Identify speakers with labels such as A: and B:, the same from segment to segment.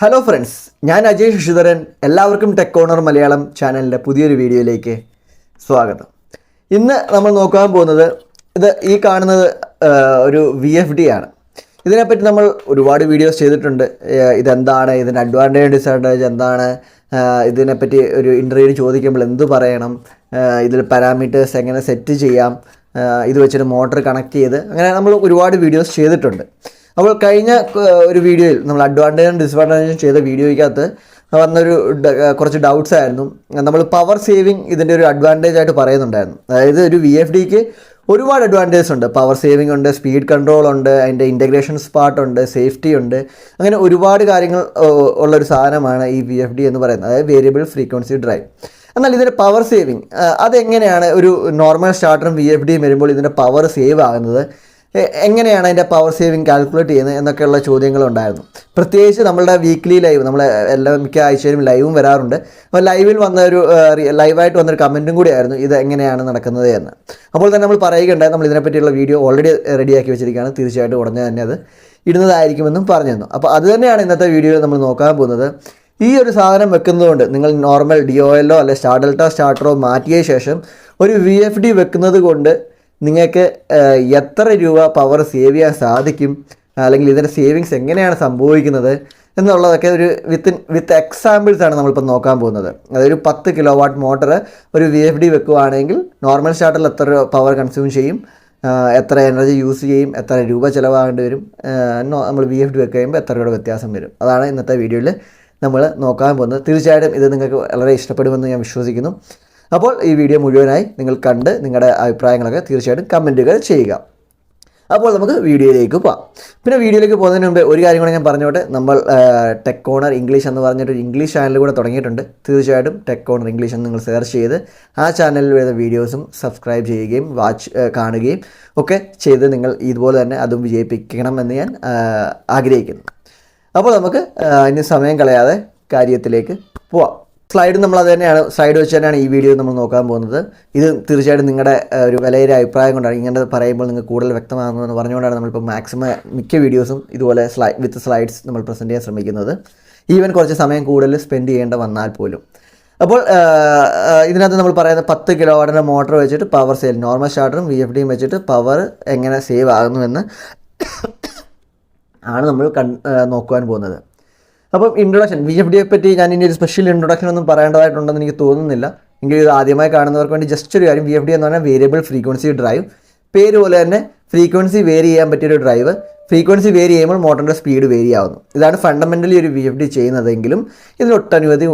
A: Hello friends, ഞാൻ അജയ് ശശിധരൻ. എല്ലാവർക്കും tech corner Malayalam ചാനലിൻ്റെ പുതിയൊരു വീഡിയോയിലേക്ക് സ്വാഗതം. ഇന്ന് നമ്മൾ നോക്കാൻ പോകുന്നത് ഈ കാണുന്നത് ഒരു VFD ആണ്. ഇതിനെപ്പറ്റി നമ്മൾ ഒരുപാട് വീഡിയോസ് ചെയ്തിട്ടുണ്ട്. ഇതെന്താണ്, ഇതിൻ്റെ അഡ്വാൻറ്റേജ് ഡിസഡ്വാൻറ്റേജ് എന്താണ്, ഇതിനെപ്പറ്റി ഒരു ഇൻ്റർവ്യൂവിന് ചോദിക്കുമ്പോൾ എന്ത് പറയണം, ഇതിൽ പാരാമീറ്റേഴ്സ് എങ്ങനെ സെറ്റ് ചെയ്യാം, ഇത് വെച്ചിട്ട് മോട്ടർ കണക്ട് ചെയ്ത്, അങ്ങനെ നമ്മൾ ഒരുപാട് വീഡിയോസ് ചെയ്തിട്ടുണ്ട്. അപ്പോൾ കഴിഞ്ഞ ഒരു വീഡിയോയിൽ നമ്മൾ അഡ്വാൻറ്റേജും ഡിസ്അഡ്വാൻറ്റേജും ചെയ്ത വീഡിയോയ്ക്കകത്ത് വന്നൊരു കുറച്ച് ഡൗട്ട്സ് ആയിരുന്നു. നമ്മൾ പവർ സേവിങ് ഇതിൻ്റെ ഒരു അഡ്വാൻറ്റേജ് ആയിട്ട് പറയുന്നുണ്ടായിരുന്നു. അതായത് ഒരു VFDക്ക് ഒരുപാട് അഡ്വാൻറ്റേജസ് ഉണ്ട്. പവർ സേവിങ് ഉണ്ട്, സ്പീഡ് കൺട്രോൾ ഉണ്ട്, അതിൻ്റെ ഇൻ്റഗ്രേഷൻസ് പാർട്ട് ഉണ്ട്, സേഫ്റ്റി ഉണ്ട്. അങ്ങനെ ഒരുപാട് കാര്യങ്ങൾ ഉള്ളൊരു സാധനമാണ് ഈ VFD എന്ന് പറയുന്നത്, അതായത് വേരിയബിൾ ഫ്രീക്വൻസി ഡ്രൈവ്. എന്നാൽ ഇതിൻ്റെ പവർ സേവിങ് അതെങ്ങനെയാണ്, ഒരു നോർമൽ സ്റ്റാർട്ടറും VFDയും വരുമ്പോൾ ഇതിൻ്റെ പവർ സേവ് ആകുന്നത് എങ്ങനെയാണ്, അതിൻ്റെ പവർ സേവിങ് കാൽക്കുലേറ്റ് ചെയ്യുന്നത് എന്നൊക്കെയുള്ള ചോദ്യങ്ങളുണ്ടായിരുന്നു. പ്രത്യേകിച്ച് നമ്മളുടെ വീക്ക്ലി ലൈവ്, നമ്മൾ മിക്ക ആഴ്ചയിലും ലൈവും വരാറുണ്ട്. അപ്പോൾ ലൈവിൽ ലൈവായിട്ട് വന്നൊരു കമൻറ്റും കൂടിയായിരുന്നു ഇത് എങ്ങനെയാണ് നടക്കുന്നത് എന്ന്. അപ്പോൾ തന്നെ നമ്മൾ പറയുകയുണ്ടായി, നമ്മൾ ഇതിനെപ്പറ്റിയുള്ള വീഡിയോ ഓൾറെഡി റെഡിയാക്കി വെച്ചിരിക്കുകയാണ്. തീർച്ചയായിട്ടും ഉടനെ തന്നെ അത് ഇടുന്നതായിരിക്കുമെന്നും പറഞ്ഞു തന്നു. അപ്പോൾ അത് തന്നെയാണ് ഇന്നത്തെ വീഡിയോയിൽ നമ്മൾ നോക്കാൻ പോകുന്നത്. ഈ ഒരു സാധനം വെക്കുന്നതുകൊണ്ട് നിങ്ങൾ നോർമൽ DOLO അല്ലെ ഡെൽറ്റ സ്റ്റാർട്ടറോ മാറ്റിയ ശേഷം ഒരു VFD വെക്കുന്നത് കൊണ്ട് നിങ്ങൾക്ക് എത്ര രൂപ പവർ സേവ് ചെയ്യാൻ സാധിക്കും, അല്ലെങ്കിൽ ഇതിൻ്റെ സേവിങ്സ് എങ്ങനെയാണ് സംഭവിക്കുന്നത് എന്നുള്ളതൊക്കെ ഒരു വിത്ത് എക്സാമ്പിൾസ് ആണ് നമ്മളിപ്പോൾ നോക്കാൻ പോകുന്നത്. അതൊരു 10 kW മോട്ടർ ഒരു VFD വെക്കുകയാണെങ്കിൽ നോർമൽ സ്റ്റാർട്ടറിൽ എത്ര പവർ കൺസ്യൂം ചെയ്യും, എത്ര എനർജി യൂസ് ചെയ്യും, എത്ര രൂപ ചിലവാകേണ്ടി വരും, നമ്മൾ VFD വെക്ക് കഴിയുമ്പോൾ എത്ര രൂപയുടെ വ്യത്യാസം വരും. അതാണ് ഇന്നത്തെ വീഡിയോയിൽ നമ്മൾ നോക്കാൻ പോകുന്നത്. തീർച്ചയായിട്ടും ഇത് നിങ്ങൾക്ക് വളരെ ഇഷ്ടപ്പെടുമെന്ന് ഞാൻ വിശ്വസിക്കുന്നു. അപ്പോൾ ഈ വീഡിയോ മുഴുവനായി നിങ്ങൾ കണ്ട് നിങ്ങളുടെ അഭിപ്രായങ്ങളൊക്കെ തീർച്ചയായിട്ടും കമൻറ്റുകൾ ചെയ്യുക. അപ്പോൾ നമുക്ക് വീഡിയോയിലേക്ക് പോകാം. പിന്നെ വീഡിയോയിലേക്ക് പോകുന്നതിന് മുമ്പ് ഒരു കാര്യം കൂടെ ഞാൻ പറഞ്ഞോട്ടെ. നമ്മൾ ടെക് കോർണർ ഇംഗ്ലീഷ് എന്ന് പറഞ്ഞിട്ടൊരു ഇംഗ്ലീഷ് ചാനൽ കൂടെ തുടങ്ങിയിട്ടുണ്ട്. തീർച്ചയായിട്ടും ടെക് കോർണർ ഇംഗ്ലീഷ് എന്ന് നിങ്ങൾ സെർച്ച് ചെയ്ത് ആ ചാനലിൽ വരുന്ന വീഡിയോസും സബ്സ്ക്രൈബ് ചെയ്യുകയും കാണുകയും ഒക്കെ ചെയ്ത് നിങ്ങൾ ഇതുപോലെ തന്നെ അതും വിജയിപ്പിക്കണമെന്ന് ഞാൻ ആഗ്രഹിക്കുന്നു. അപ്പോൾ നമുക്ക് ഇനി സമയം കളയാതെ കാര്യത്തിലേക്ക് പോവാം. സ്ലൈഡ് നമ്മൾ അത് തന്നെയാണ്, സ്ലൈഡ് വെച്ച് തന്നെയാണ് ഈ വീഡിയോ നമ്മൾ നോക്കാൻ പോകുന്നത്. ഇത് തീർച്ചയായിട്ടും നിങ്ങളുടെ ഒരു വിലയേറിയ അഭിപ്രായം കൊണ്ടാണ്. ഇങ്ങനെ പറയുമ്പോൾ നിങ്ങൾക്ക് കൂടുതൽ വ്യക്തമാകുമെന്ന് പറഞ്ഞുകൊണ്ടാണ് നമ്മളിപ്പോൾ മിക്ക വീഡിയോസും ഇതുപോലെ വിത്ത് സ്ലൈഡ്സ് നമ്മൾ പ്രസൻറ്റ് ചെയ്യാൻ ശ്രമിക്കുന്നത്. ഈവൻ കുറച്ച് സമയം കൂടുതൽ സ്പെൻഡ് ചെയ്യേണ്ട വന്നാൽ പോലും. അപ്പോൾ ഇതിനകത്ത് നമ്മൾ പറയുന്നത് 10 kW മോട്ടർ വെച്ചിട്ട് പവർ സെയിൽ, നോർമൽ സ്റ്റാർട്ടറും VFDയും വെച്ചിട്ട് പവർ എങ്ങനെ സേവ് ആകുന്നുവെന്ന് ആണ് നമ്മൾ നോക്കുവാൻ പോകുന്നത്. അപ്പം ഇൻട്രൊഡക്ഷൻ, VFDയെ പറ്റി ഞാൻ ഇനി ഒരു സ്പെഷ്യൽ ഇൻട്രൊഡക്ഷൻ ഒന്നും പറയേണ്ടതായിട്ടുണ്ടെന്ന് എനിക്ക് തോന്നുന്നില്ല. എങ്കിലും ഇത് ആദ്യമായി കാണുന്നവർക്ക് വേണ്ടി ജസ്റ്റ് ഒരു കാര്യം, VFD എന്ന് പറഞ്ഞാൽ വേരിയബിൾ ഫ്രീക്വൻസി ഡ്രൈവ്. പേര് പോലെ തന്നെ ഫ്രീക്വൻസി വേരി ചെയ്യാൻ പറ്റിയൊരു ഡ്രൈവ്. ഫ്രീക്വൻസി വേരി ചെയ്യുമ്പോൾ മോട്ടറിൻ്റെ സ്പീഡ് വേരി ആവുന്നു. ഇതാണ് ഫണ്ടമെൻ്റലി ഒരു VFD ചെയ്യുന്നതെങ്കിലും ഇതിൽ ഒട്ടനവധി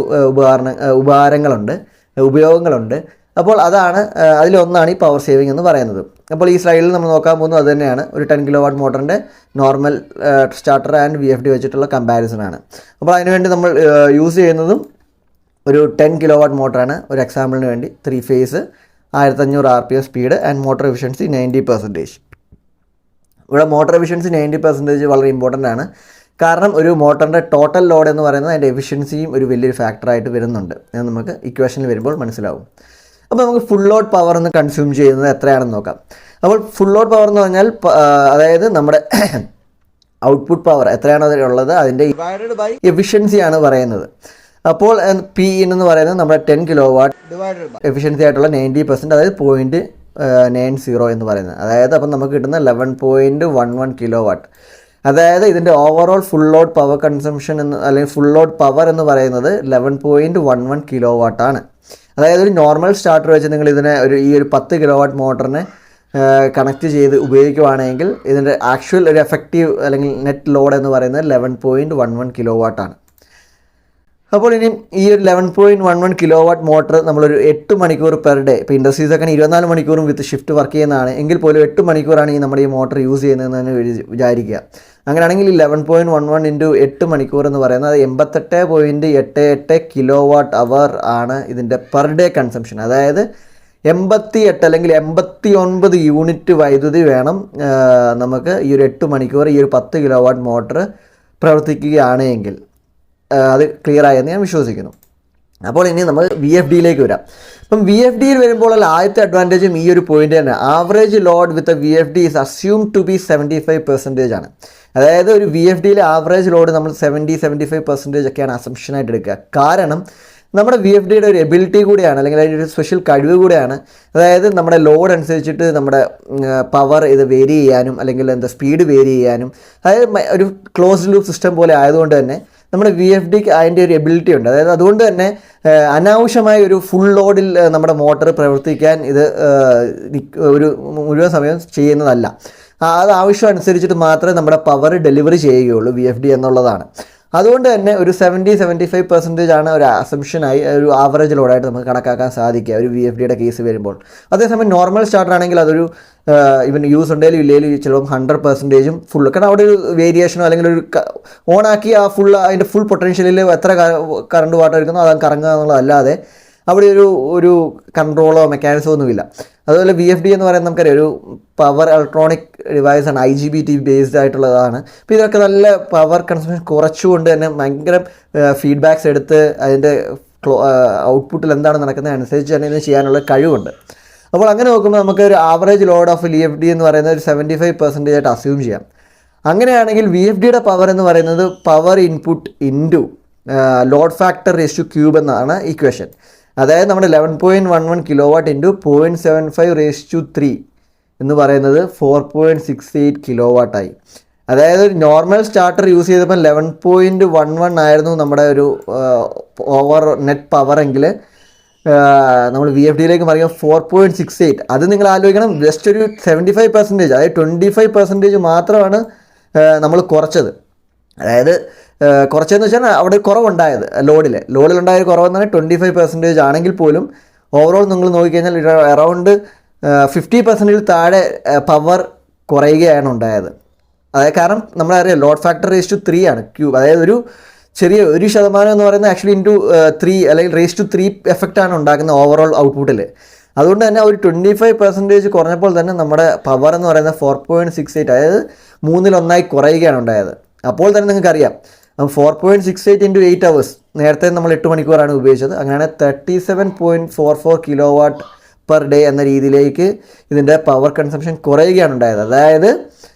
A: ഉപയോഗങ്ങളുണ്ട്. അപ്പോൾ അതാണ്, അതിലൊന്നാണ് ഈ പവർ സേവിങ് എന്ന് പറയുന്നത്. അപ്പോൾ ഈ സ്ലൈഡിൽ നമ്മൾ നോക്കാൻ പോകുന്നത് അത് തന്നെയാണ്. ഒരു 10 kW മോട്ടറിൻ്റെ നോർമൽ സ്റ്റാർട്ടർ ആൻഡ് VFD വെച്ചിട്ടുള്ള കമ്പാരിസനാണ്. അപ്പോൾ അതിനുവേണ്ടി നമ്മൾ യൂസ് ചെയ്യുന്നതും ഒരു 10 kW മോട്ടറാണ്. ഒരു എക്സാമ്പിളിന് വേണ്ടി 3 phase 1500 RPM speed and motor efficiency 90%. ഇവിടെ മോട്ടർ എഫിഷ്യൻസി 90% വളരെ ഇമ്പോർട്ടൻ്റ് ആണ്. കാരണം ഒരു മോട്ടറിൻ്റെ ടോട്ടൽ ലോഡ് എന്ന് പറയുന്നത് അതിൻ്റെ എഫിഷ്യൻസിയും ഒരു വലിയൊരു ഫാക്ടറായിട്ട് വരുന്നുണ്ട്. അത് നമുക്ക് ഇക്വേഷനിൽ വരുമ്പോൾ മനസ്സിലാവും. അപ്പോൾ നമുക്ക് ഫുൾ ലോഡ് പവർ ഒന്ന് കൺസ്യൂം ചെയ്യുന്നത് എത്രയാണെന്ന് നോക്കാം. അപ്പോൾ ഫുൾ ലോഡ് പവർ എന്ന് പറഞ്ഞാൽ അതായത് നമ്മുടെ ഔട്ട്പുട്ട് പവർ എത്രയാണോ അതിലുള്ളത് അതിൻ്റെ ഡിവൈഡഡ് ബൈ എഫിഷ്യൻസിയാണ് പറയുന്നത്. അപ്പോൾ P എന്ന് പറയുന്നത് നമ്മുടെ 10 kW ഡിവൈഡഡ് ബൈ എഫിഷ്യൻസി ആയിട്ടുള്ള 90%, അതായത് 0.90 എന്ന് പറയുന്നത്. അതായത് അപ്പം നമുക്ക് കിട്ടുന്ന 11.11 kW. അതായത് ഇതിൻ്റെ overall full load power consumption അല്ലെങ്കിൽ ഫുൾ ലോഡ് പവർ എന്ന് പറയുന്നത് 11.11 kW ആണ്. അതായത് ഒരു നോർമൽ സ്റ്റാർട്ടർ വെച്ച് നിങ്ങൾ ഇതിനെ ഈ ഒരു 10 kW മോട്ടറിനെ കണക്ട് ചെയ്ത് ഉപയോഗിക്കുകയാണെങ്കിൽ ഇതിൻ്റെ ആക്ച്വൽ ഒരു എഫക്റ്റീവ് അല്ലെങ്കിൽ നെറ്റ് ലോഡ് എന്ന് പറയുന്നത് 11.11 kW ആണ്. അപ്പോൾ ഇനി ഈ ഒരു 11.11 kW മോട്ടർ നമ്മളൊരു 8 മണിക്കൂർ പെർ ഡേ, ഇപ്പോൾ ഇൻഡസ്ട്രീസൊക്കെ 24 മണിക്കൂറും വിത്ത് ഷിഫ്റ്റ് വർക്ക് ചെയ്യുന്നതാണ് എങ്കിൽ പോലും 8 മണിക്കൂറാണ് നമ്മുടെ ഈ മോട്ടർ യൂസ് ചെയ്യുന്നതെന്ന് തന്നെ വിചാരിക്കുക. അങ്ങനെയാണെങ്കിൽ 11.11 × 8 മണിക്കൂർ എന്ന് പറയുന്നത് 88.88 kWh ആണ് ഇതിൻ്റെ പെർ ഡേ കൺസംഷൻ. അതായത് 88 അല്ലെങ്കിൽ 89 യൂണിറ്റ് വൈദ്യുതി വേണം നമുക്ക് ഈ ഒരു 8 മണിക്കൂർ ഈ ഒരു 10 kW മോട്ടർ പ്രവർത്തിക്കുകയാണെങ്കിൽ. അത് ക്ലിയർ ആയെന്ന് ഞാൻ വിശ്വസിക്കുന്നു. അപ്പോൾ ഇനി നമ്മൾ VFDയിലേക്ക് വരാം. അപ്പം VFDയിൽ വരുമ്പോൾ ആദ്യത്തെ അഡ്വാൻറ്റേജും ഈ ഒരു പോയിന്റ് തന്നെ, average load with VFD is assumed to be 75% ആണ്. അതായത് ഒരു VFDയിലെ ആവറേജ് ലോഡ് നമ്മൾ 70-75% ഒക്കെയാണ് അസംഷനായിട്ട് എടുക്കുക. കാരണം നമ്മുടെ VFDയുടെ ഒരു എബിലിറ്റി കൂടിയാണ്, അല്ലെങ്കിൽ അതിൻ്റെ ഒരു സ്പെഷ്യൽ കഴിവ് കൂടിയാണ്. അതായത് നമ്മുടെ ലോഡ് അനുസരിച്ചിട്ട് നമ്മുടെ പവർ ഇത് വേരി ചെയ്യാനും അല്ലെങ്കിൽ സ്പീഡ് വേരി ചെയ്യാനും, അതായത് ഒരു ക്ലോസ്ഡ് ലൂപ്പ് സിസ്റ്റം പോലെ ആയതുകൊണ്ട് തന്നെ നമ്മുടെ VFDക്ക് അതിൻ്റെ ഒരു എബിലിറ്റി ഉണ്ട്. അതായത് അതുകൊണ്ട് തന്നെ അനാവശ്യമായ ഒരു ഫുൾ ലോഡിൽ നമ്മുടെ മോട്ടർ പ്രവർത്തിക്കാൻ ഇത് ഒരു മുഴുവൻ സമയം ചെയ്യുന്നതല്ല. അത് ആവശ്യം അനുസരിച്ചിട്ട് മാത്രമേ നമ്മുടെ പവർ ഡെലിവറി ചെയ്യുകയുള്ളൂ VFD എന്നുള്ളതാണ്. അതുകൊണ്ട് തന്നെ ഒരു 70-75% ആണ് ഒരു അസംഷനായി ഒരു ആവറേജ് ലോഡായിട്ട് നമുക്ക് കണക്കാക്കാൻ സാധിക്കുക ഒരു VFDയുടെ കേസ് വരുമ്പോൾ. അതേസമയം നോർമൽ സ്റ്റാർട്ടർ ആണെങ്കിൽ അതൊരു ഇവൻ യൂസ് ഉണ്ടെങ്കിലും ഇല്ലെങ്കിലും ചിലപ്പം 100%-ഉം ഫുൾ, കാരണം അവിടെ ഒരു വേരിയേഷനോ അല്ലെങ്കിൽ ഒരു ഓണാക്കി ആ അതിൻ്റെ ഫുൾ പൊട്ടൻഷ്യലിൽ എത്ര കറണ്ട് വാട്ടർ എടുക്കുന്നോ അത് കറങ്ങുക എന്നുള്ളതല്ലാതെ അവിടെ ഒരു കൺട്രോളോ മെക്കാനിസമോ ഒന്നുമില്ല. അതുപോലെ VFD എന്ന് പറയുന്നത് നമുക്കറിയാം ഒരു പവർ ഇലക്ട്രോണിക് ഡിവൈസാണ്, IGBT ബേസ്ഡ് ആയിട്ടുള്ളതാണ്. അപ്പോൾ ഇതൊക്കെ നല്ല പവർ കൺസംഷൻ കുറച്ചുകൊണ്ട് തന്നെ ഭയങ്കര ഫീഡ്ബാക്സ് എടുത്ത് അതിൻ്റെ ഔട്ട്പുട്ടിൽ എന്താണ് നടക്കുന്നത് അനുസരിച്ച് തന്നെ ഇത് ചെയ്യാനുള്ള കഴിവുണ്ട്. അപ്പോൾ അങ്ങനെ നോക്കുമ്പോൾ നമുക്ക് ഒരു ആവറേജ് ലോഡ് ഓഫ് VFD എന്ന് പറയുന്നത് ഒരു 75% ആയിട്ട് അസ്യൂം ചെയ്യാം. അങ്ങനെയാണെങ്കിൽ VFDയുടെ പവർ എന്ന് പറയുന്നത് power input into load factor raise to cube എന്നാണ് ഇക്വേഷൻ. അതായത് നമ്മുടെ 11.11 കിലോവാട്ട് ഇൻറ്റു 0.75 റേസ് ടു 3 എന്ന് പറയുന്നത് 4.68 കിലോവാട്ടായി. അതായത് നോർമൽ സ്റ്റാർട്ടർ യൂസ് ചെയ്തപ്പോൾ 11.11 ആയിരുന്നു നമ്മുടെ ഒരു നെറ്റ് പവർ എങ്കിൽ നമ്മൾ VFDയിലേക്ക് പറയുമ്പോൾ 4.68. അത് നിങ്ങൾ ആലോചിക്കണം, ജസ്റ്റ് ഒരു 75%, അതായത് 25% മാത്രമാണ് നമ്മൾ കുറച്ചത്. അതായത് കുറച്ചെന്ന് വെച്ചാൽ അവിടെ കുറവുണ്ടായത് ലോഡിലുണ്ടായ കുറവെന്ന് പറഞ്ഞാൽ 25% ആണെങ്കിൽ പോലും ഓവറോൾ നിങ്ങൾ നോക്കിക്കഴിഞ്ഞാൽ അറൗണ്ട് 50%-ൽ താഴെ പവർ കുറയുകയാണ് ഉണ്ടായത്. അതായത് കാരണം നമ്മളറിയാം ലോഡ് ഫാക്ടർ റേസ് ടു 3 ആണ് ക്യൂബ്, അതായത് ഒരു ചെറിയ 1% എന്ന് പറയുന്നത് ആക്ച്വലി ഇൻറ്റു 3 അല്ലെങ്കിൽ റേസ് ടു 3 എഫക്റ്റാണ് ഉണ്ടാക്കുന്നത് ഓവറോൾ ഔട്ട്പുട്ടിൽ. അതുകൊണ്ട് തന്നെ ഒരു 25% കുറഞ്ഞപ്പോൾ തന്നെ നമ്മുടെ പവർ എന്ന് പറയുന്നത് 4.68, അതായത് 3-1 കുറയുകയാണ് ഉണ്ടായത്. അപ്പോൾ തന്നെ നിങ്ങൾക്കറിയാം 4.68 ഇൻറ്റു 8 hours, നേരത്തെ നമ്മൾ 8 മണിക്കൂറാണ് ഉപയോഗിച്ചത്. അങ്ങനെയാണ് 37.44 കിലോവാട്ട് പെർ ഡേ എന്ന രീതിയിലേക്ക് ഇതിൻ്റെ പവർ കൺസംഷൻ കുറയുകയാണ് ഉണ്ടായത്. അതായത്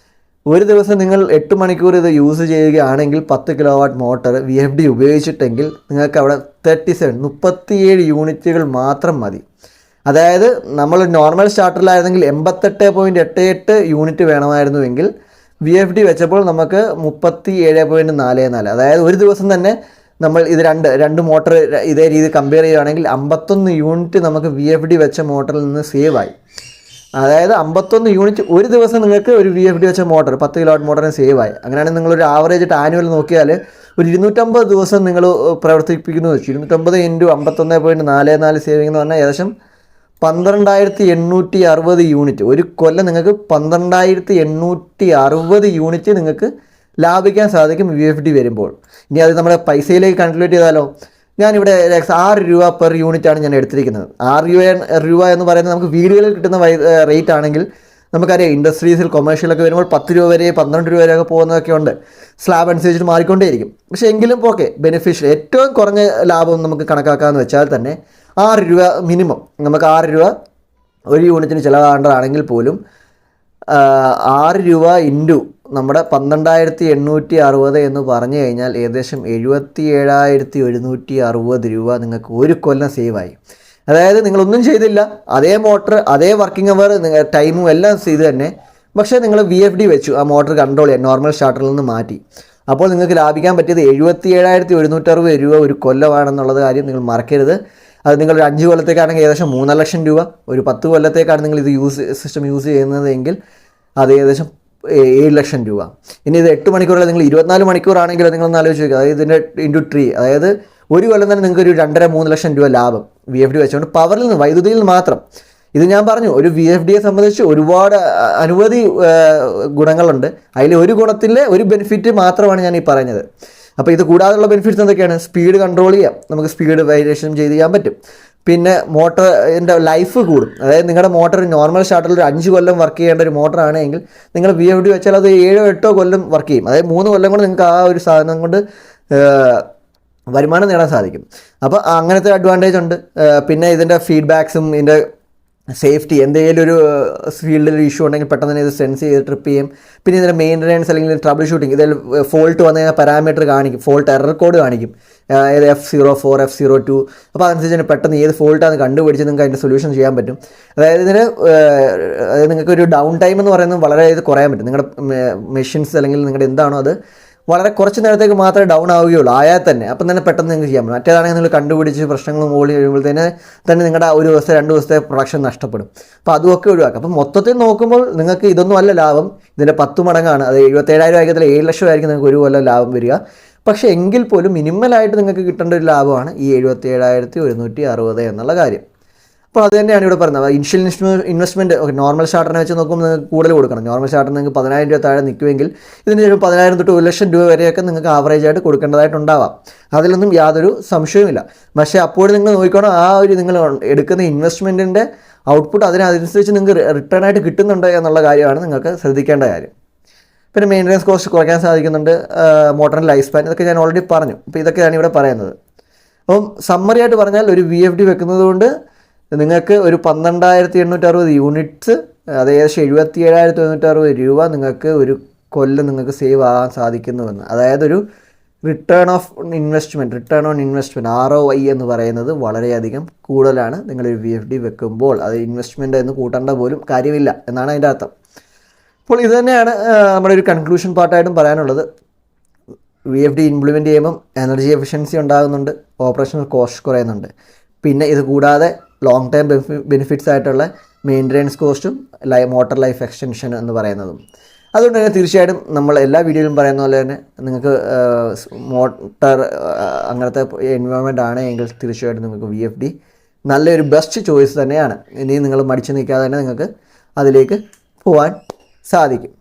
A: ഒരു ദിവസം നിങ്ങൾ 8 മണിക്കൂർ ഇത് യൂസ് ചെയ്യുകയാണെങ്കിൽ 10 കിലോവാട്ട് മോട്ടർ VFD ഉപയോഗിച്ചിട്ടെങ്കിൽ നിങ്ങൾക്ക് അവിടെ 37 യൂണിറ്റുകൾ മാത്രം മതി. അതായത് നമ്മൾ നോർമൽ സ്റ്റാർട്ടറിലായിരുന്നെങ്കിൽ 88.88 യൂണിറ്റ് വേണമായിരുന്നുവെങ്കിൽ VFD വെച്ചപ്പോൾ നമുക്ക് 37.44, അതായത് ഒരു ദിവസം തന്നെ നമ്മൾ ഇത് രണ്ട് മോട്ടർ ഇതേ രീതി കമ്പയർ ചെയ്യുകയാണെങ്കിൽ 51 യൂണിറ്റ് നമുക്ക് VFD വെച്ച മോട്ടറിൽ നിന്ന് സേവ് ആയി. അതായത് 51 യൂണിറ്റ് ഒരു ദിവസം നിങ്ങൾക്ക് ഒരു VFD വെച്ച മോട്ടർ 10 കിലോവാട്ട് മോട്ടറിന് സേവ് ആയി. അങ്ങനെയാണെങ്കിൽ നിങ്ങളൊരു ആവറേജ് ആനുവൽ നോക്കിയാൽ ഒരു 250 ദിവസം നിങ്ങൾ പ്രവർത്തിപ്പിക്കുന്നു വെച്ചു, 250 ഇൻറ്റു 51.44 സേവിംഗ് എന്ന് പറഞ്ഞാൽ ഏകദേശം 12,860 യൂണിറ്റ്. ഒരു കൊല്ലം നിങ്ങൾക്ക് 12,860 യൂണിറ്റ് നിങ്ങൾക്ക് ലാഭിക്കാൻ സാധിക്കും VFD വരുമ്പോൾ. ഇനി അത് നമ്മുടെ പൈസയിലേക്ക് കാൽക്കുലേറ്റ് ചെയ്താലോ, ഞാനിവിടെ 6 രൂപ പെർ യൂണിറ്റാണ് ഞാൻ എടുത്തിരിക്കുന്നത്. 6 രൂപ എന്ന് പറയുന്നത് നമുക്ക് വീടുകളിൽ കിട്ടുന്ന റേറ്റ് ആണെങ്കിൽ നമുക്കറിയാം ഇൻഡസ്ട്രീസിൽ കൊമേഴ്ഷ്യലൊക്കെ വരുമ്പോൾ 10 രൂപ വരെ 12 രൂപ വരെയൊക്കെ പോകുന്നതൊക്കെ ഉണ്ട്. സ്ലാബ് അനുസരിച്ചിട്ട് മാറിക്കൊണ്ടേയിരിക്കും. പക്ഷേ എങ്കിലും ഓക്കെ, ബെനിഫിഷ്യൽ ഏറ്റവും കുറഞ്ഞ ലാഭം നമുക്ക് കണക്കാക്കാമെന്ന് വെച്ചാൽ തന്നെ 6 രൂപ മിനിമം, നമുക്ക് 6 രൂപ ഒരു യൂണിറ്റിന് ചിലവാകേണ്ടതാണെങ്കിൽ പോലും 6 രൂപ ഇൻറ്റു നമ്മുടെ 12,860 എന്ന് പറഞ്ഞു കഴിഞ്ഞാൽ ഏകദേശം 77,160 രൂപ നിങ്ങൾക്ക് ഒരു കൊല്ലം സേവായി. അതായത് നിങ്ങളൊന്നും ചെയ്തില്ല, അതേ മോട്ടർ അതേ വർക്കിംഗ് അവർ ടൈമും എല്ലാം ചെയ്ത് തന്നെ, പക്ഷേ നിങ്ങൾ VFD വെച്ചു ആ മോട്ടർ കൺട്രോൾ ചെയ്യാൻ നോർമൽ സ്റ്റാർട്ടറിൽ നിന്ന് മാറ്റി. അപ്പോൾ നിങ്ങൾക്ക് ലാഭിക്കാൻ പറ്റിയത് 77,160 രൂപ ഒരു കൊല്ലമാണെന്നുള്ളത് കാര്യം നിങ്ങൾ മറക്കരുത്. അത് നിങ്ങളൊരു 5 കൊല്ലത്തേക്കാണെങ്കിൽ ഏകദേശം 3 ലക്ഷം രൂപ, ഒരു 10 കൊല്ലത്തേക്കാണ് നിങ്ങൾ ഇത് സിസ്റ്റം യൂസ് ചെയ്യുന്നതെങ്കിൽ അത് ഏകദേശം 7 ലക്ഷം രൂപ. ഇനി ഇത് 8 മണിക്കൂറല്ല, നിങ്ങൾ 24 മണിക്കൂറാണെങ്കിൽ നിങ്ങളൊന്ന് ആലോചിച്ച് നോക്കുക. അതായത് ഇതിൻ്റെ ഇൻറ്റു 3, അതായത് ഒരു കൊല്ലം തന്നെ നിങ്ങൾക്ക് ഒരു 2.5-3 ലക്ഷം രൂപ ലാഭം VFD വെച്ചുകൊണ്ട് പവറിൽ നിന്ന്, വൈദ്യുതിയിൽ നിന്ന് മാത്രം. ഇത് ഞാൻ പറഞ്ഞു, ഒരു VFDയെ സംബന്ധിച്ച് ഒരുപാട് അനവധി ഗുണങ്ങളുണ്ട്. അതിൽ ഒരു ഗുണത്തിലെ ഒരു ബെനിഫിറ്റ് മാത്രമാണ് ഞാൻ ഈ പറഞ്ഞത്. അപ്പോൾ ഇത് കൂടാതെയുള്ള ബെനിഫിറ്റ്സ് എന്തൊക്കെയാണ്? സ്പീഡ് കൺട്രോൾ ചെയ്യാം, നമുക്ക് സ്പീഡ് വേരിയേഷൻ ചെയ്യാൻ പറ്റും. പിന്നെ മോട്ടറിൻ്റെ ലൈഫ് കൂടും. അതായത് നിങ്ങളുടെ മോട്ടർ നോർമൽ സ്റ്റാർട്ടറിൽ ഒരു 5 കൊല്ലം വർക്ക് ചെയ്യേണ്ട ഒരു മോട്ടറാണെങ്കിൽ നിങ്ങൾ VFD വെച്ചാൽ അത് 7-8 കൊല്ലം വർക്ക് ചെയ്യും. അതായത് 3 കൊല്ലം കൊണ്ട് നിങ്ങൾക്ക് ആ ഒരു സാധനം കൊണ്ട് വരുമാനം നേടാൻ സാധിക്കും. അപ്പോൾ അങ്ങനത്തെ അഡ്വാൻറ്റേജ് ഉണ്ട്. പിന്നെ ഇതിൻ്റെ ഫീഡ്ബാക്സും ഇതിൻ്റെ സേഫ്റ്റി എന്തെങ്കിലും ഒരു ഫീൽഡിൽ ഇഷ്യൂ ഉണ്ടെങ്കിൽ പെട്ടെന്ന് തന്നെ ഇത് സെൻസ് ചെയ്ത് ട്രിപ്പ് ചെയ്യും. പിന്നെ ഇതിൻ്റെ മെയിൻ്റനൻസ് അല്ലെങ്കിൽ ട്രബിൾ ഷൂട്ടിംഗ്, ഇതിൽ ഫോൾട്ട് വന്നു കഴിഞ്ഞാൽ പാരാമീറ്റർ കാണിക്കും, ഫോൾട്ട് എറർ കോഡ് കാണിക്കും, ഏത് F04 F02. അപ്പോൾ അതനുസരിച്ച് തന്നെ പെട്ടെന്ന് ഏത് ഫോൾട്ടാണ് കണ്ടുപിടിച്ച് നിങ്ങൾക്ക് അതിൻ്റെ സൊല്യൂഷൻ ചെയ്യാൻ പറ്റും. അതായത് ഇതിന് നിങ്ങൾക്കൊരു ഡൗൺ ടൈം എന്ന് പറയുന്നത് വളരെ ഇത് കുറയാൻ പറ്റും. നിങ്ങളുടെ മെഷീൻസ് അല്ലെങ്കിൽ നിങ്ങളുടെ എന്താണോ അത് വളരെ കുറച്ച് നേരത്തേക്ക് മാത്രമേ ഡൗൺ ആവുകയുള്ളൂ, ആയാൽ തന്നെ അപ്പം തന്നെ പെട്ടെന്ന് നിങ്ങൾക്ക് ചെയ്യാൻ പറ്റും. മറ്റേതാണെങ്കിൽ നിങ്ങൾ കണ്ടുപിടിച്ച് പ്രശ്നങ്ങൾ മുകളിൽ കഴിയുമ്പോഴത്തേന് തന്നെ നിങ്ങളുടെ ഒരു ദിവസം 2 ദിവസത്തെ പ്രൊഡക്ഷൻ നഷ്ടപ്പെടും. അപ്പോൾ അതുമൊക്കെ ഒഴിവാക്കാം. അപ്പം മൊത്തത്തിൽ നോക്കുമ്പോൾ നിങ്ങൾക്ക് ഇതൊന്നും അല്ല ലാഭം, ഇതിൻ്റെ 10 മടങ്ങാണ്. അത് 77,000 ആയിരിക്കത്തില്ല, 7 ലക്ഷം ആയിരിക്കും നിങ്ങൾക്ക് ഒരു കൊല്ലം ലാഭം വരിക. പക്ഷേ എങ്കിൽ പോലും മിനിമലായിട്ട് നിങ്ങൾക്ക് കിട്ടേണ്ട ഒരു ലാഭമാണ് ഈ 77,160 എന്നുള്ള കാര്യം. അപ്പോൾ അത് തന്നെയാണ് ഇവിടെ പറയുന്നത്. ഇനിഷ്യൽ ഇൻവെസ്റ്റ്മെൻറ്റ് നോർമൽ സ്റ്റാർട്ടറിനെ വെച്ച് നോക്കുമ്പോൾ നിങ്ങൾക്ക് കൂടുതൽ കൊടുക്കണം. നോർമൽ സ്റ്റാർട്ടർ നിങ്ങൾക്ക് 10,000 രൂപ താഴെ നിൽക്കുമെങ്കിൽ ഇതിന് ചിലപ്പോൾ 10,000 തൊട്ട് 1 ലക്ഷം രൂപ വരെയൊക്കെ നിങ്ങൾക്ക് ആവറേജായിട്ട് കൊടുക്കേണ്ടതായിട്ടുണ്ടാവാം. അതിലൊന്നും യാതൊരു സംശയവുമില്ല. പക്ഷേ അപ്പോൾ നിങ്ങൾ നോക്കിക്കോണം ആ ഒരു നിങ്ങൾ എടുക്കുന്ന ഇൻവെസ്റ്റ്മെൻറ്റിൻ്റെ ഔട്ട്പുട്ട് അതിനനുസരിച്ച് നിങ്ങൾക്ക് റിട്ടേൺ ആയിട്ട് കിട്ടുന്നുണ്ട് എന്നുള്ള കാര്യമാണ് നിങ്ങൾക്ക് ശ്രദ്ധിക്കേണ്ട കാര്യം. പിന്നെ മെയിൻ്റനൻസ് കോസ്റ്റ് കുറയ്ക്കാൻ സാധിക്കുന്നുണ്ട്, മോട്ടറിൻ്റെ ലൈഫ് സ്പാൻ, ഇതൊക്കെ ഞാൻ ഓൾറെഡി പറഞ്ഞു. അപ്പോൾ ഇതൊക്കെയാണ് ഇവിടെ പറയുന്നത്. അപ്പം സമ്മറി ആയിട്ട് പറഞ്ഞാൽ ഒരു VFD വെക്കുന്നത് കൊണ്ട് നിങ്ങൾക്ക് ഒരു 12,860 യൂണിറ്റ്സ്, അത് ഏകദേശം 77,160 രൂപ നിങ്ങൾക്ക് ഒരു കൊല്ലം നിങ്ങൾക്ക് സേവ് ആകാൻ സാധിക്കുന്നുവെന്ന്. അതായത് ഒരു റിട്ടേൺ ഓൺ ഇൻവെസ്റ്റ്മെൻറ്റ് ROI എന്ന് പറയുന്നത് വളരെയധികം കൂടുതലാണ് നിങ്ങളൊരു VFD വെക്കുമ്പോൾ. അത് ഇൻവെസ്റ്റ്മെൻറ്റ് എന്ന് കൂട്ടേണ്ട പോലും കാര്യമില്ല എന്നാണ് അതിൻ്റെ അർത്ഥം. അപ്പോൾ ഇത് തന്നെയാണ് നമ്മുടെ ഒരു കൺക്ലൂഷൻ പാർട്ടായിട്ടും പറയാനുള്ളത്. VFD ഇംപ്ലിമെൻറ്റ് ചെയ്യുമ്പം എനർജി എഫിഷ്യൻസി ഉണ്ടാകുന്നുണ്ട്, ഓപ്പറേഷണൽ കോസ്റ്റ് കുറയുന്നുണ്ട്. പിന്നെ ഇത് കൂടാതെ ലോങ് ടൈം ബെനിഫിറ്റ്സ് ആയിട്ടുള്ള മെയിൻ്റനൻസ് കോസ്റ്റും മോട്ടർ ലൈഫ് എക്സ്റ്റൻഷൻ എന്ന് പറയുന്നതും. അതുകൊണ്ട് തന്നെ തീർച്ചയായിട്ടും നമ്മൾ എല്ലാ വീഡിയോയിലും പറയുന്ന പോലെ തന്നെ നിങ്ങൾക്ക് മോട്ടർ അങ്ങനത്തെ എൻവയോൺമെൻറ്റ് ആണ് എങ്കിൽ തീർച്ചയായിട്ടും നിങ്ങൾക്ക് VFD നല്ലൊരു ബെസ്റ്റ് ചോയ്സ് തന്നെയാണ്. ഇനി നിങ്ങൾ മടിച്ചു നിൽക്കാതെ തന്നെ നിങ്ങൾക്ക് അതിലേക്ക് പോകാൻ സാധിക്കും.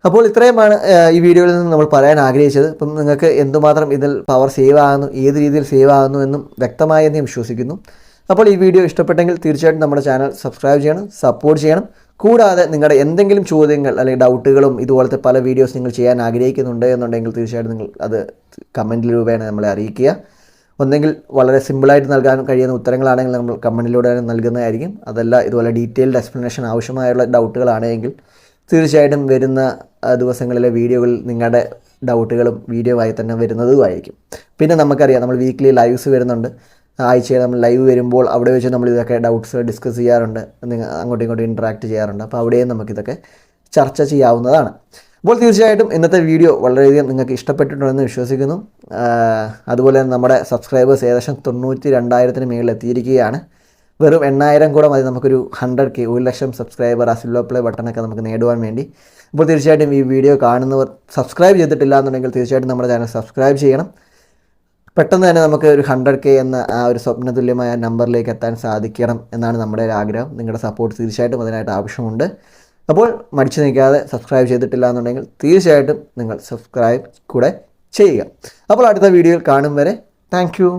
A: അപ്പോൾ ഇത്രയുമാണ് ഈ വീഡിയോയിൽ നിന്ന് നമ്മൾ പറയാൻ ആഗ്രഹിച്ചത്. അപ്പം നിങ്ങൾക്ക് എന്തുമാത്രം ഇതിൽ പവർ സേവ് ആകുന്നു, ഏത് രീതിയിൽ സേവ് ആകുന്നു എന്നും വ്യക്തമായി എന്ന് വിശ്വസിക്കുന്നു. അപ്പോൾ ഈ വീഡിയോ ഇഷ്ടപ്പെട്ടെങ്കിൽ തീർച്ചയായിട്ടും നമ്മുടെ ചാനൽ സബ്സ്ക്രൈബ് ചെയ്യണം, സപ്പോർട്ട് ചെയ്യണം. കൂടാതെ നിങ്ങളുടെ എന്തെങ്കിലും ചോദ്യങ്ങൾ അല്ലെങ്കിൽ ഡൗട്ടുകളും ഇതുപോലത്തെ പല വീഡിയോസ് നിങ്ങൾ ചെയ്യാൻ ആഗ്രഹിക്കുന്നുണ്ട് എന്നുണ്ടെങ്കിൽ തീർച്ചയായിട്ടും നിങ്ങൾ അത് കമൻറ്റ് രൂപേണ നമ്മളെ അറിയിക്കുക. ഒന്നെങ്കിൽ വളരെ സിമ്പിളായിട്ട് നൽകാൻ കഴിയുന്ന ഉത്തരങ്ങളാണെങ്കിൽ നമ്മൾ കമൻറ്റിലൂടെ നൽകുന്നതായിരിക്കും. അതല്ല ഇതുപോലെ ഡീറ്റെയിൽഡ് എക്സ്പ്ലനേഷൻ ആവശ്യമായുള്ള ഡൗട്ടുകളാണെങ്കിൽ തീർച്ചയായിട്ടും വരുന്ന ദിവസങ്ങളിലെ വീഡിയോകളിൽ നിങ്ങളുടെ ഡൗട്ടുകളും വീഡിയോ ആയി തന്നെ വരുന്നതുമായിരിക്കും. പിന്നെ നമുക്കറിയാം നമ്മൾ വീക്ക്ലി ലൈവ്സ് വരുന്നുണ്ട്. ആഴ്ചയിൽ നമ്മൾ ലൈവ് വരുമ്പോൾ അവിടെ വെച്ച് നമ്മൾ ഇതൊക്കെ ഡൗട്ട്സ് ഡിസ്കസ് ചെയ്യാറുണ്ട്, അങ്ങോട്ടും ഇങ്ങോട്ടും ഇൻട്രാക്ട് ചെയ്യാറുണ്ട്. അപ്പോൾ അവിടെയും നമുക്കിതൊക്കെ ചർച്ച ചെയ്യാവുന്നതാണ്. അപ്പോൾ തീർച്ചയായിട്ടും ഇന്നത്തെ വീഡിയോ വളരെയധികം നിങ്ങൾക്ക് ഇഷ്ടപ്പെട്ടിട്ടുണ്ടെന്ന് വിശ്വസിക്കുന്നു. അതുപോലെ തന്നെ നമ്മുടെ സബ്സ്ക്രൈബേഴ്സ് ഏകദേശം 92,000 മേളിൽ എത്തിയിരിക്കുകയാണ്. വെറും 8,000 കൂടെ മതി നമുക്കൊരു 100K 1 ലക്ഷം സബ്സ്ക്രൈബർ ആ സിൽവർ പ്ലേ ബട്ടണൊക്കെ നമുക്ക് നേടുവാൻ വേണ്ടി. അപ്പോൾ തീർച്ചയായിട്ടും ഈ വീഡിയോ കാണുന്നവർ സബ്സ്ക്രൈബ് ചെയ്തിട്ടില്ല എന്നുണ്ടെങ്കിൽ തീർച്ചയായിട്ടും നമ്മുടെ ചാനൽ സബ്സ്ക്രൈബ് ചെയ്യണം. പെട്ടെന്ന് തന്നെ നമുക്ക് ഒരു 100K എന്ന ആ ഒരു സ്വപ്നതുല്യമായ നമ്പറിലേക്ക് എത്താൻ സാധിക്കണം എന്നാണ് നമ്മുടെ ഒരു ആഗ്രഹം. നിങ്ങളുടെ സപ്പോർട്ട് തീർച്ചയായിട്ടും അതിനായിട്ട് ആവശ്യമുണ്ട്. അപ്പോൾ മടിച്ചു നിൽക്കാതെ സബ്സ്ക്രൈബ് ചെയ്തിട്ടില്ല എന്നുണ്ടെങ്കിൽ തീർച്ചയായിട്ടും നിങ്ങൾ സബ്സ്ക്രൈബ് കൂടെ ചെയ്യുക. അപ്പോൾ അടുത്ത വീഡിയോയിൽ കാണും വരെ താങ്ക് യു.